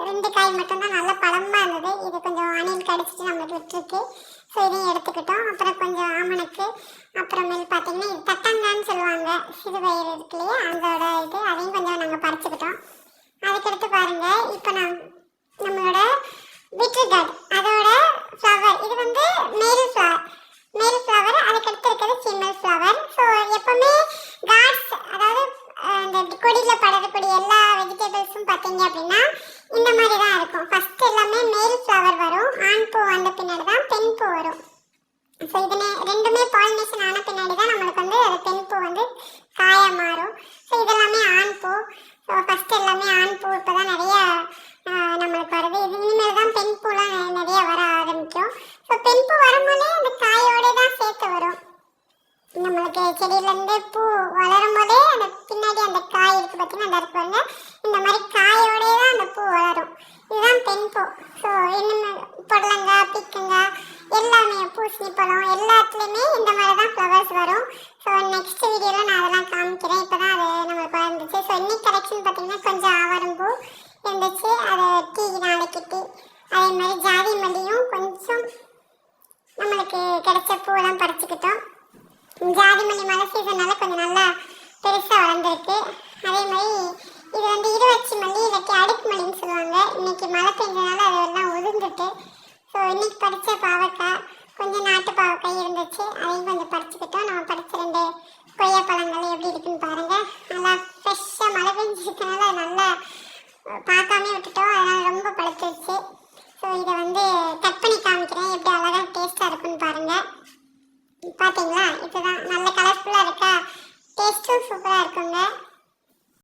2 காய் மட்டும்தான் நல்ல பழமாக இருந்தது. இது கொஞ்சம் அணில் கடிச்சிட்டு நம்மளுக்கு விட்டுருக்கு. ஸோ இதையும் எடுத்துக்கிட்டோம். அப்புறம் கொஞ்சம் ஆமணக்கு, அப்புறமேல் பார்த்தீங்கன்னா இது தட்டங்கான்னு சொல்லுவாங்க, சிறுபயிறு இருக்கு இல்லையா, அதோட இது அதையும் கொஞ்சம் நாங்கள் பறிச்சுக்கிட்டோம். அதுக்கடுத்து பாருங்கள், இப்போ நம்மளோட பீட்ரூட் கார்டு அதோட ஃப்ளவர், இது வந்து மேல் ஃப்ளவர், அதுக்கடுத்து இருக்கிறது ஃபீமேல் ஃப்ளவர். ஸோ எப்போவுமே கார்ட்ஸ், அதாவது இந்த கொடியில் படரக்கூடிய எல்லா வெஜிடபிள்ஸும் பார்த்தீங்க அப்படின்னா இந்த மாதிரி தான் இருக்கும். ஃபஸ்ட்டு எல்லாமே மேல் ஃப்ளவர் வரும், ஆண் பூ வந்த பின்னாடி தான் பெண் பூ வரும். ஸோ இதுனே ரெண்டுமே பாலினேஷன் ஆன பின்னாடி தான் நம்மளுக்கு வந்து அது பெண் பூ வந்து காயாக மாறும். ஸோ இதெல்லாமே ஆண் பூ. ஸோ ஃபஸ்ட்டு எல்லாமே ஆண் பூ, இப்போ தான் நிறையா நம்மளுக்கு வருது. இது இனிமேல் தான் பெண் பூலாம் நிறைய வர ஆரம்பிக்கும். ஸோ பெண் பூ வரும்போதே அந்த காயோட தான் சேர்த்து வரும். நம்மளுக்கு செடியிலேருந்து பூ வளரும் போதே அந்த பின்னாடி அந்த காய் இருக்குது பார்த்தீங்கன்னா, அந்த இருக்கு பாருங்க, இந்த மாதிரி காயோடே தான் அந்த பூ வளரும். இதுதான் பெண் பூ. ஸோ இன்னும் புடலங்காய், பீக்கங்காய், எல்லாமே பூசணி பழம் எல்லாத்துலேயுமே இந்த மாதிரி தான் ஃப்ளவர்ஸ் வரும். ஸோ நெக்ஸ்ட் வீடியோவில் நான் அதெல்லாம் காமிக்கிறேன். இப்போ தான் அது நம்மளுக்கு வளர்ந்துச்சு. ஸோ இன்னைக்கு கலெக்ஷன் பார்த்தீங்கன்னா கொஞ்சம் ஆவாரம் பூ இருந்துச்சு, அதை டீ நாளைக்கு டீ, அதே மாதிரி ஜாதி மல்லியும் கொஞ்சம் நம்மளுக்கு கிடைச்ச பூவெல்லாம் பறிச்சுக்கிட்டோம். ஜாதி மல்லி மழை சீசனால கொஞ்சம் நல்லா பெருசாக வளர்ந்துருக்கு. அதே மாதிரி இது வந்து இருவச்சி மல்லி, இல்லாட்டி அடுக்கு மல்லின்னு சொல்லுவாங்க. இன்னைக்கு மழை பெஞ்சதுனால அதெல்லாம் உதிர்ந்துட்டு. ஸோ இன்னைக்கு பறித்த பாவக்காய், கொஞ்சம் நாட்டு பாவக்காய் இருந்துச்சு, அதையும் கொஞ்சம் பறிச்சுக்கிட்டோம். நம்ம பறித்த 2 கொய்யா பழங்கள் எப்படி இருக்குன்னு பாருங்கள். நல்லா ஃப்ரெஷ்ஷாக மழை பெஞ்சிருக்கனால நல்லா பார்க்காமே விட்டுட்டோம், அதனால் ரொம்ப பழுத்துருச்சு. ஸோ இதை வந்து கட் பண்ணி காமிக்கிறேன், எப்படி அழகாக டேஸ்ட்டாக இருக்குன்னு பாருங்கள். பார்த்தீங்களா, இதுதான் நல்ல கலர்ஃபுல்லாக இருக்கா, டேஸ்ட்டும் சூப்பராக இருக்குங்க.